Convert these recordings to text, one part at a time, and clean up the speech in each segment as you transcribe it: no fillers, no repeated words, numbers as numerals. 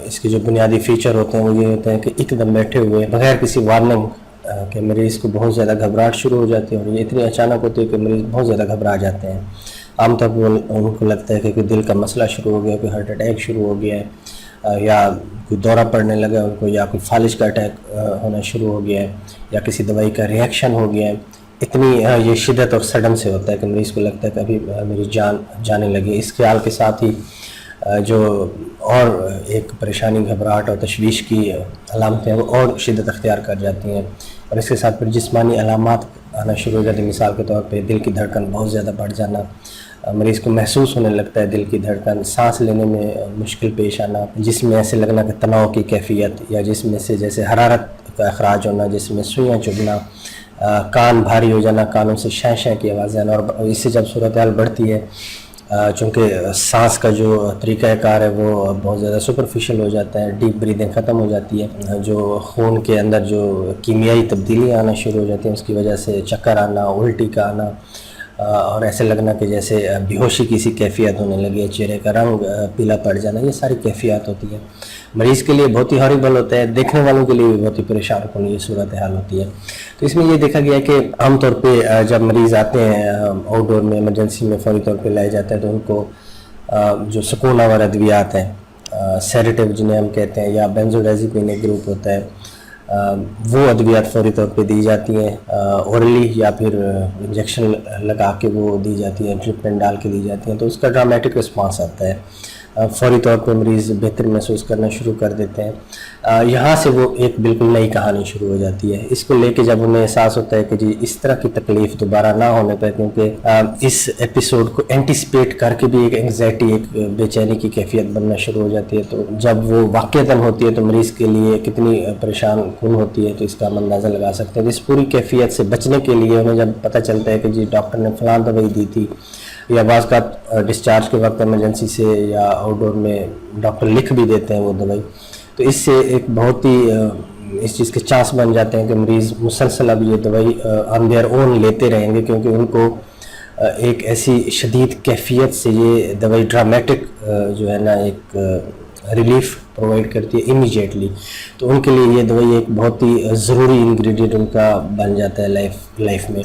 اس کے جو بنیادی فیچر ہوتے ہیں وہ یہ ہوتے ہیں کہ ایک دم بیٹھے ہوئے بغیر کسی وارننگ کہ مریض کو بہت زیادہ گھبراہٹ شروع ہو جاتی ہے، اور یہ اتنی اچانک ہوتی ہے کہ مریض بہت زیادہ گھبرا جاتے ہیں. عام طور پر ان کو لگتا ہے کہ کوئی دل کا مسئلہ شروع ہو گیا، کوئی ہارٹ اٹیک شروع ہو گیا ہے، یا کوئی دورہ پڑنے لگا ان کو، یا کوئی فالج کا اٹیک ہونا شروع ہو گیا ہے، یا کسی دوائی کا ریئیکشن ہو گیا ہے. اتنی یہ شدت اور صدم سے ہوتا ہے کہ مریض کو لگتا ہے کہ ابھی میری جان جانے لگی. اس خیال کے ساتھ ہی جو اور ایک پریشانی، گھبراہٹ اور تشویش کی علامتیں وہ اور شدت اختیار کر جاتی ہیں، اور اس کے ساتھ پھر جسمانی علامات آنا شروع ہو جاتی ہیں. مثال کے طور پہ دل کی دھڑکن بہت زیادہ بڑھ جانا، مریض کو محسوس ہونے لگتا ہے دل کی دھڑکن، سانس لینے میں مشکل پیش آنا، جسم میں ایسے لگنا کہ تناؤ کی کیفیت، یا جسم میں سے جیسے حرارت کا اخراج ہونا، جسم میں سوئیاں چبھنا، کان بھاری ہو جانا، کانوں سے شیں شیں کی آوازیں آنا. اور اس سے جب صورتحال بڑھتی ہے، چونکہ سانس کا جو طریقہ کار ہے وہ بہت زیادہ سپرفیشل ہو جاتا ہے، ڈیپ بریدنگ ختم ہو جاتی ہے، جو خون کے اندر جو کیمیائی تبدیلیاں آنا شروع ہو جاتی ہیں، اس کی وجہ سے چکر آنا، الٹی کا آنا، اور ایسے لگنا کہ جیسے بے ہوشی کی سی کیفیت ہونے لگی ہے، چہرے کا رنگ پیلا پڑ جانا، یہ ساری کیفیات ہوتی ہیں. مریض کے لیے بہت ہی ہاریبل ہوتا ہے، دیکھنے والوں کے لیے بھی بہت ہی پریشان کن یہ صورتحال ہوتی ہے. تو اس میں یہ دیکھا گیا کہ عام طور پہ جب مریض آتے ہیں آؤٹ ڈور میں ایمرجنسی میں فوری طور پہ لائے جاتے ہیں، تو ان کو جو سکون آور ادویات ہیں، سیڈیٹیو جنہیں ہم کہتے ہیں، یا بینزوڈائزیپین ایک گروپ ہوتا ہے، وہ ادویات فوری طور پہ دی جاتی ہیں اورلی، یا پھر انجیکشن لگا کے وہ دی جاتی ہیں، ٹریٹمنٹ ڈال کے دی جاتی ہیں. تو اس کا ڈرامیٹک رسپانس آتا ہے، فوری طور پہ مریض بہتر محسوس کرنا شروع کر دیتے ہیں. یہاں سے وہ ایک بالکل نئی کہانی شروع ہو جاتی ہے. اس کو لے کے جب انہیں احساس ہوتا ہے کہ جی اس طرح کی تکلیف دوبارہ نہ ہونے پہ، کیونکہ اس ایپیسوڈ کو اینٹیسپیٹ کر کے بھی ایک انگزائٹی، ایک بے چینی کی کیفیت بننا شروع ہو جاتی ہے. تو جب وہ واقعتاً ہوتی ہے تو مریض کے لیے کتنی پریشان کن ہوتی ہے، تو اس کا ہم اندازہ لگا سکتے ہیں. اس پوری کیفیت سے بچنے کے لیے انہیں جب پتہ چلتا ہے کہ جی ڈاکٹر نے فلاں دوائی دی تھی، یا بعض کا ڈسچارج کے وقت ایمرجنسی سے یا آؤٹ ڈور میں ڈاکٹر لکھ بھی دیتے ہیں وہ دوائی، تو اس سے ایک بہت ہی اس چیز کے چانس بن جاتے ہیں کہ مریض مسلسل اب یہ دوائی آن دیئر اون لیتے رہیں گے، کیونکہ ان کو ایک ایسی شدید کیفیت سے یہ دوائی ڈرامیٹک جو ہے نا ایک ریلیف پرووائڈ کرتی ہے امیجیٹلی. تو ان کے لیے یہ دوائی ایک بہت ہی ضروری انگریڈینٹ ان کا بن جاتا ہے لائف میں.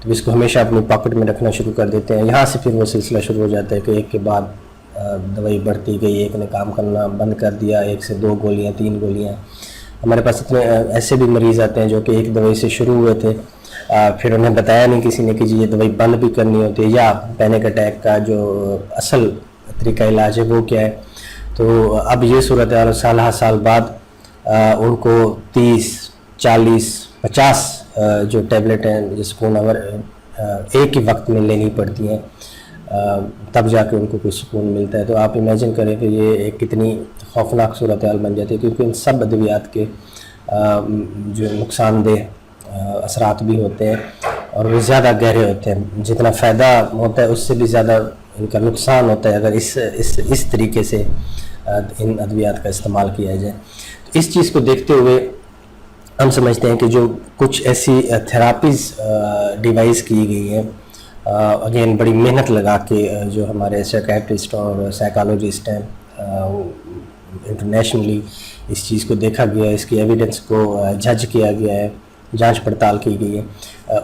تو اس کو ہمیشہ اپنی پاکٹ میں رکھنا شروع کر دیتے ہیں. یہاں سے پھر وہ سلسلہ شروع ہو جاتا ہے کہ ایک کے بعد دوائی بڑھتی گئی، ایک نے کام کرنا بند کر دیا، ایک سے 2 گولیاں 3 گولیاں. ہمارے پاس اتنے ایسے بھی مریض آتے ہیں جو کہ ایک دوائی سے شروع ہوئے تھے، پھر انہیں بتایا نہیں کسی نے کہ جی یہ دوائی بند بھی کرنی ہوتی ہے، یا پینک اٹیک کا جو اصل طریقہ علاج ہے وہ کیا ہے. تو اب یہ صورتحال سالہ سال بعد ان کو 30 40 50 جو ٹیبلٹ ہیں جو سکون آور ایک ہی وقت میں لینی پڑتی ہیں، تب جا کے ان کو کوئی سکون ملتا ہے. تو آپ امیجن کریں کہ یہ ایک کتنی خوفناک صورتحال بن جاتی ہے، کیونکہ ان سب ادویات کے جو نقصان دہ اثرات بھی ہوتے ہیں، اور وہ زیادہ گہرے ہوتے ہیں. جتنا فائدہ ہوتا ہے اس سے بھی زیادہ ان کا نقصان ہوتا ہے اگر اس طریقے سے ان ادویات کا استعمال کیا جائے. اس چیز کو دیکھتے ہوئے ہم سمجھتے ہیں کہ جو کچھ ایسی تھراپیز ڈیوائز کی گئی ہیں، اگین بڑی محنت لگا کے جو ہمارے سائیکیٹرسٹ اور سائیکالوجسٹ ہیں انٹرنیشنلی اس چیز کو دیکھا گیا ہے، اس کی ایویڈنس کو جج کیا گیا ہے، جانچ پڑتال کی گئی ہے.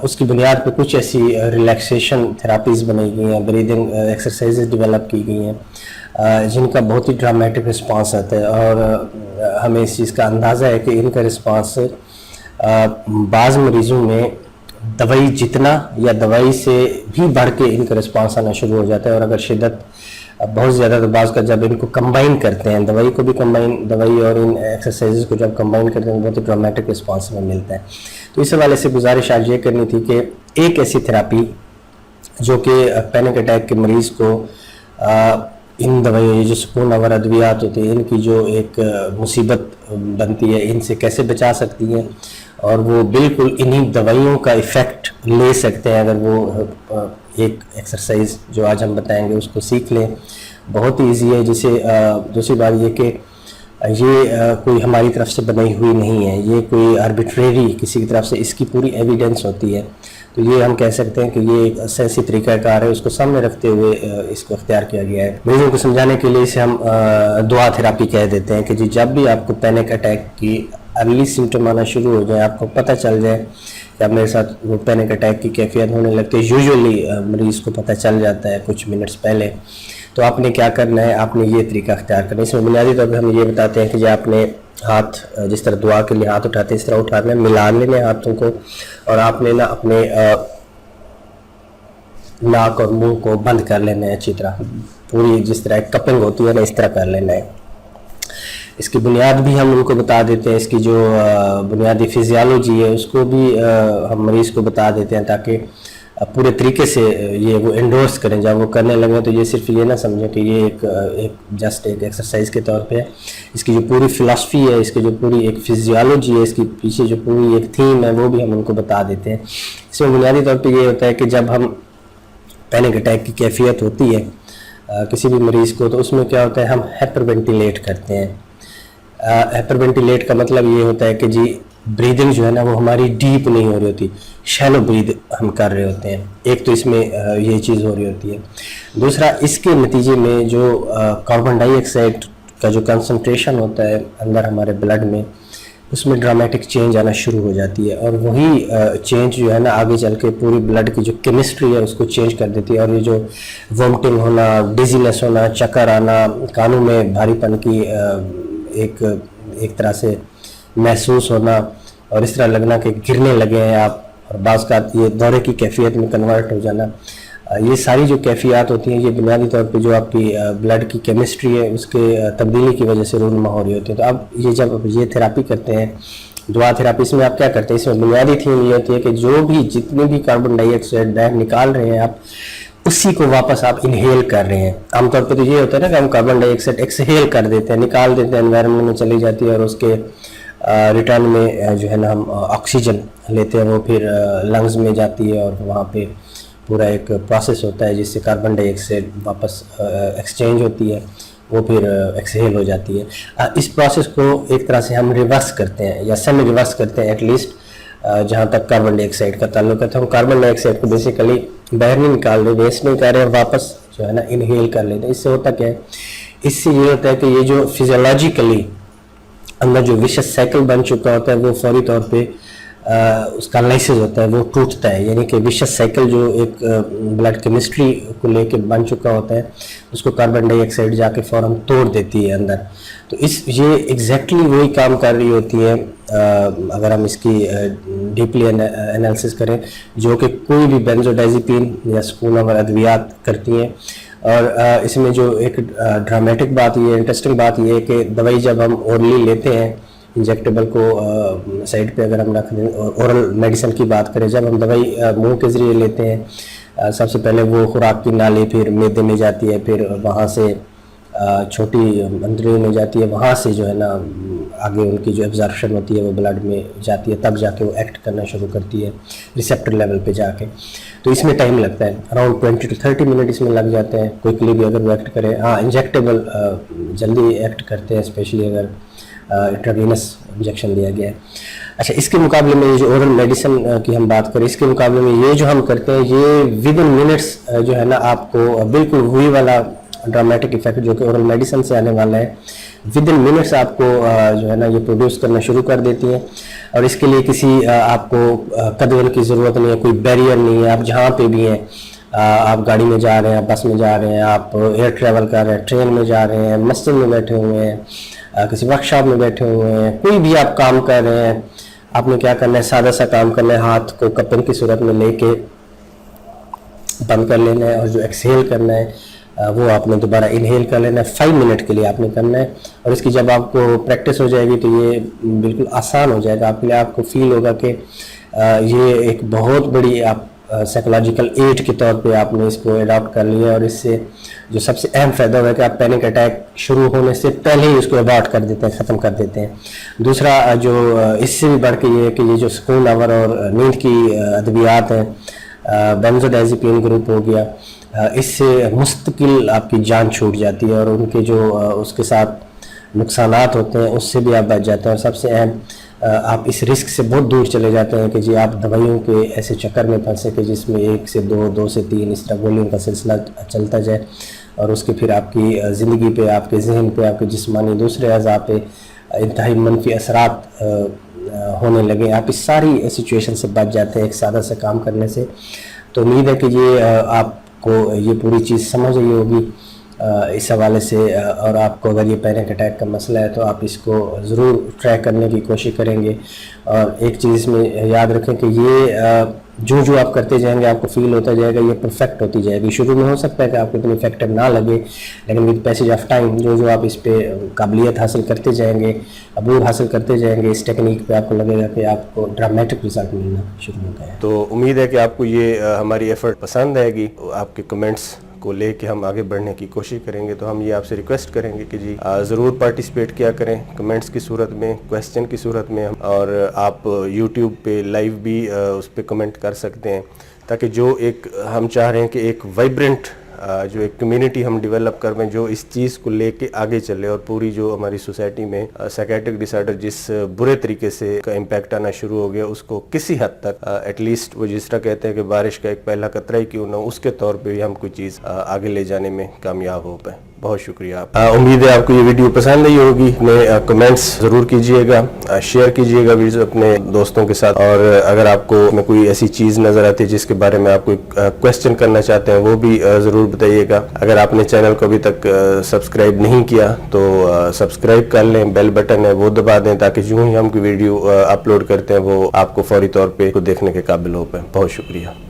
اس کی بنیاد پہ کچھ ایسی ریلیکسیشن تھراپیز بنائی گئی ہیں، بریدنگ ایکسرسائزز ڈیولپ کی گئی ہیں جن کا بہت ہی ڈرامیٹک رسپانس آتا ہے. اور ہمیں اس چیز کا اندازہ ہے کہ ان کا رسپانس بعض مریضوں میں دوائی جتنا یا دوائی سے بھی بڑھ کے ان کا رسپانس آنا شروع ہو جاتا ہے. اور اگر شدت بہت زیادہ تو بعض کا جب ان کو کمبائن کرتے ہیں، دوائی کو بھی دوائی اور ان ایکسرسائزز کو جب کمبائن کرتے ہیں بہت ہی ڈرامیٹک رسپانس میں ملتا ہے. تو اس حوالے سے گزارش آج یہ کرنی تھی کہ ایک ایسی تھراپی جو کہ پینک اٹیک کے مریض کو ان دوائیوں جو سکون آور ادویات ہوتی ہیں ان کی جو ایک مصیبت بنتی ہے، ان سے کیسے بچا سکتی ہیں، اور وہ بالکل انہی دوائیوں کا ایفیکٹ لے سکتے ہیں اگر وہ ایک ایکسرسائز جو آج ہم بتائیں گے اس کو سیکھ لیں. بہت ہی ایزی ہے. جسے دوسری بات یہ کہ یہ کوئی ہماری طرف سے بنائی ہوئی نہیں ہے، یہ کوئی آربیٹریری کسی کی طرف سے اس کی پوری ایویڈنس ہوتی ہے. تو یہ ہم کہہ سکتے ہیں کہ یہ ایک سائنسی طریقہ کار ہے، اس کو سامنے رکھتے ہوئے اس کو اختیار کیا گیا ہے۔ مریضوں کو سمجھانے کے لیے اسے ہم دعا تھراپی کہہ دیتے ہیں کہ جی جب بھی آپ کو پینک اٹیک کی ارلی سمٹم آنا شروع ہو جائے، آپ کو پتہ چل جائے کہ اب میرے ساتھ وہ پینک اٹیک کی کیفیت ہونے لگتی ہے، یوزولی مریض کو پتہ چل جاتا ہے کچھ منٹس پہلے، تو آپ نے کیا کرنا ہے، آپ نے یہ طریقہ اختیار کرنا ہے۔ اس میں بنیادی طور پہ ہم یہ بتاتے ہیں کہ جی آپ نے ہاتھ جس طرح دعا کے لیے ہاتھ اٹھاتے ہیں اس طرح اٹھانا ہے، ملا لینے ہاتھوں کو، اور آپ نے نا اپنے ناک اور منہ کو بند کر لینا ہے اچھی طرح، پوری جس طرح ایک کپنگ ہوتی ہے نا اس طرح کر لینا ہے۔ اس کی بنیاد بھی ہم ان کو بتا دیتے ہیں، اس کی جو بنیادی فزیالوجی ہے اس کو بھی ہم مریض کو بتا دیتے ہیں تاکہ پورے طریقے سے یہ وہ انڈورس کریں۔ جب وہ کرنے لگیں تو یہ صرف یہ نہ سمجھیں کہ یہ ایک جسٹ ایک ایکسرسائز کے طور پہ ہے، اس کی جو پوری فلاسفی ہے، اس کی جو پوری ایک فزیالوجی ہے، اس کی پیچھے جو پوری ایک تھیم ہے وہ بھی ہم ان کو بتا دیتے ہیں۔ اس میں بنیادی طور پہ یہ ہوتا ہے کہ جب ہم پینک اٹیک کی کیفیت ہوتی ہے کسی بھی مریض کو، تو اس میں کیا ہوتا ہے، ہم ہائپر وینٹیلیٹ کرتے ہیں۔ ہائپر وینٹیلیٹ کا مطلب یہ ہوتا ہے کہ جی بریدنگ جو ہے نا وہ ہماری ڈیپ نہیں ہو رہی ہوتی، شیلو برید ہم کر رہے ہوتے ہیں۔ ایک تو اس میں یہ چیز ہو رہی ہوتی ہے، دوسرا اس کے نتیجے میں جو کاربن ڈائی آکسائڈ کا جو کنسنٹریشن ہوتا ہے اندر ہمارے بلڈ میں، اس میں ڈرامیٹک چینج آنا شروع ہو جاتی ہے، اور وہی چینج جو ہے نا آگے چل کے پوری بلڈ کی جو کیمسٹری ہے اس کو چینج کر دیتی ہے، اور یہ جو وومٹنگ ہونا، ڈیزینس ہونا، چکر آنا، کانوں میں بھاری پن کی ایک طرح سے محسوس ہونا، اور اس طرح لگنا کہ گرنے لگے ہیں آپ، اور بعض کا یہ دورے کی کیفیت میں کنورٹ ہو جانا، یہ ساری جو کیفیات ہوتی ہیں یہ بنیادی طور پہ جو آپ کی بلڈ کی کیمسٹری ہے اس کے تبدیلی کی وجہ سے رونما ہو رہی ہوتی ہے۔ تو اب یہ جب یہ تھراپی کرتے ہیں، دعا تھراپی، اس میں آپ کیا کرتے ہیں، اس میں بنیادی تھیم یہ ہوتی ہے کہ جو بھی جتنے بھی کاربن ڈائی آکسائڈ باہر نکال رہے ہیں آپ، اسی کو واپس آپ انہیل کر رہے ہیں۔ عام طور پہ تو یہ ہوتا ہے نا کہ ہم کاربن ڈائی آکسائڈ ایکسہیل کر دیتے ہیں، نکال دیتے ہیں، انوائرمنٹ میں چلی جاتی ہے، اور اس کے ریٹرن میں جو ہے نا ہم آکسیجن لیتے ہیں، وہ پھر لنگز میں جاتی ہے، اور وہاں پہ پورا ایک پروسیس ہوتا ہے جس سے کاربن ڈائی آکسائڈ واپس ایکسچینج ہوتی ہے، وہ پھر ایکسہیل ہو جاتی ہے۔ اس پروسیس کو ایک طرح سے ہم ریورس کرتے ہیں یا سیمی ریورس کرتے ہیں ایٹ لیسٹ، جہاں تک کاربن ڈائی آکسائڈ کا تعلق ہے۔ تو ہم کاربن ڈائی آکسائڈ کو بیسیکلی باہر نہیں نکال رہے، ویسٹ نہیں کر رہے، واپس جو ہے نا انہیل کر لیتے ہیں۔ اس سے ہوتا کیا ہے، اس سے یہ ہوتا ہے کہ یہ جو فزیولوجیکلی اندر جو وشس سائیکل بن چکا ہوتا ہے وہ فوری طور پہ اس کا لائسز ہوتا ہے وہ ٹوٹتا ہے، یعنی کہ وشس سائیکل جو ایک بلڈ کیمسٹری کو لے کے بن چکا ہوتا ہے اس کو کاربن ڈائی آکسائڈ جا کے فوراً توڑ دیتی ہے اندر۔ تو یہ ایگزیکٹلی وہی کام کر رہی ہوتی ہے اگر ہم اس کی ڈیپلی انالیسس کریں، جو کہ کوئی بھی بینزوڈائزیپین یا سکون آور ادویات کرتی ہیں۔ اور اس میں جو ایک ڈرامیٹک بات یہ، انٹرسٹنگ بات یہ ہے کہ دوائی جب ہم اورلی لیتے ہیں، انجیکٹیبل کو سائڈ پہ اگر ہم رکھ دیں، اورل میڈیسن کی بات کریں، جب ہم دوائی منہ کے ذریعے لیتے ہیں، سب سے پہلے وہ خوراک کی نالی پھر معدے میں جاتی ہے، پھر وہاں سے چھوٹی اندرونی میں جاتی ہے، وہاں سے جو ہے نا آگے ان کی جو ایبزارپشن ہوتی ہے وہ بلڈ میں جاتی ہے، تب جا کے وہ ایکٹ کرنا شروع کرتی ہے ریسیپٹر لیول پہ جا کے۔ تو اس میں ٹائم لگتا ہے، اراؤنڈ 20 to 30 منٹ اس میں لگ جاتے ہیں، کوئکلی بھی اگر وہ ایکٹ کرے۔ ہاں انجیکٹیبل جلدی ایکٹ کرتے ہیں، اسپیشلی اگر انٹراوینس انجیکشن دیا گیا ہے۔ اچھا، اس کے مقابلے میں یہ جو اورل میڈیسن کی ہم بات کریں، اس کے مقابلے میں یہ جو ہم کرتے ہیں یہ ود ان منٹس جو ہے نا آپ کو بالکل وہی والا ڈرامیٹک ایفیکٹ جو کہ اورل میڈیسن سے آنے والا ہے، ود ان منٹس آپ کو جو ہے نا یہ پروڈیوس کرنا شروع کر دیتی ہیں، اور اس کے لیے کسی آپ کو قدغن کی ضرورت نہیں ہے، کوئی بیریئر نہیں ہے، آپ جہاں پہ بھی ہیں، آپ گاڑی میں جا رہے ہیں، بس میں جا رہے ہیں، آپ ایئر ٹریول کر رہے ہیں، ٹرین میں جا رہے ہیں، مسجد میں بیٹھے ہوئے ہیں، کسی ورک شاپ میں بیٹھے ہوئے ہیں، کوئی بھی آپ کام کر رہے ہیں، آپ نے کیا کرنا ہے، سادہ سا کام کرنا ہے، ہاتھ کو کپن کی صورت میں لے کے بند کر لینا ہے، اور جو ایکسہیل کرنا ہے وہ آپ نے دوبارہ انہیل کر لینا ہے، 5 منٹ کے لیے آپ نے کرنا ہے۔ اور اس کی جب آپ کو پریکٹس ہو جائے گی تو یہ بالکل آسان ہو جائے گا آپ کے لیے، آپ کو فیل ہوگا کہ یہ ایک بہت بڑی آپ سائیکولوجیکل ایڈ کے طور پہ آپ نے اس کو اڈاپٹ کر لیا، اور اس سے جو سب سے اہم فائدہ ہوگا کہ آپ پینک اٹیک شروع ہونے سے پہلے ہی اس کو ابارٹ کر دیتے ہیں، ختم کر دیتے ہیں۔ دوسرا جو اس سے بھی بڑھ کے یہ ہے کہ یہ جو سکون آور اور نیند کی ادویات ہیں، بینزوڈائزیپین گروپ ہو گیا، اس سے مستقل آپ کی جان چھوٹ جاتی ہے، اور ان کے جو اس کے ساتھ نقصانات ہوتے ہیں اس سے بھی آپ بچ جاتے ہیں۔ اور سب سے اہم آپ اس رسک سے بہت دور چلے جاتے ہیں کہ جی آپ دوائیوں کے ایسے چکر میں پھنسے کہ جس میں 1 سے 2 2 سے 3 اس طرح گولیوں کا سلسلہ چلتا جائے اور اس کے پھر آپ کی زندگی پہ، آپ کے ذہن پہ، آپ کے جسمانی دوسرے اعضاء پہ انتہائی منفی اثرات ہونے لگے. آپ اس ساری سچویشن سے بچ جاتے ہیں ایک سادہ سا کام کرنے سے. تو امید ہے کہ یہ آپ کو یہ پوری چیز سمجھ رہی ہوگی اس حوالے سے، اور آپ کو اگر یہ پینک اٹیک کا مسئلہ ہے تو آپ اس کو ضرور ٹرائی کرنے کی کوشش کریں گے. اور ایک چیز میں یاد رکھیں کہ یہ جو آپ کرتے جائیں گے آپ کو فیل ہوتا جائے گا یہ پرفیکٹ ہوتی جائے گی. شروع میں ہو سکتا ہے کہ آپ کو اتنی افیکٹو نہ لگے، لیکن ود پیسیج آف ٹائم جو آپ اس پہ قابلیت حاصل کرتے جائیں گے، عبور حاصل کرتے جائیں گے اس ٹیکنیک پہ، آپ کو لگے گا کہ آپ کو ڈرامیٹک رزلٹ ملنا شروع ہوتا ہے. تو امید ہے کہ آپ کو یہ ہماری ایفرٹ پسند آئے گی. آپ کے کمنٹس کو لے کے ہم آگے بڑھنے کی کوشش کریں گے. تو ہم یہ آپ سے ریکویسٹ کریں گے کہ جی ضرور پارٹیسپیٹ کیا کریں کمنٹس کی صورت میں، کویسچن کی صورت میں، اور آپ یوٹیوب پہ لائیو بھی اس پہ کمنٹ کر سکتے ہیں، تاکہ جو ایک ہم چاہ رہے ہیں کہ ایک وائبرنٹ جو ایک کمیونٹی ہم ڈیولپ کر رہے ہیں جو اس چیز کو لے کے آگے چلے، اور پوری جو ہماری سوسائٹی میں سائیکیٹرک ڈس آرڈر جس برے طریقے سے کا امپیکٹ آنا شروع ہو گیا اس کو کسی حد تک ایٹ لیسٹ وہ جس طرح کہتے ہیں کہ بارش کا ایک پہلا قطرہ ہی کیوں نہ، اس کے طور پہ بھی ہم کوئی چیز آگے لے جانے میں کامیاب ہو پائیں. بہت شکریہ آپ. امید ہے آپ کو یہ ویڈیو پسند آئی ہوگی. اپنے کمنٹس ضرور کیجئے گا، شیئر کیجئے گا ویڈیو اپنے دوستوں کے ساتھ، اور اگر آپ کو میں کوئی ایسی چیز نظر آتی ہے جس کے بارے میں آپ کوئی کویسچن کرنا چاہتے ہیں وہ بھی ضرور بتائیے گا. اگر آپ نے چینل کو ابھی تک سبسکرائب نہیں کیا تو سبسکرائب کر لیں، بیل بٹن ہے وہ دبا دیں تاکہ جو ہی ہم کوئی ویڈیو اپلوڈ کرتے ہیں وہ آپ کو فوری طور پہ دیکھنے کے قابل ہو پائے. بہت شکریہ.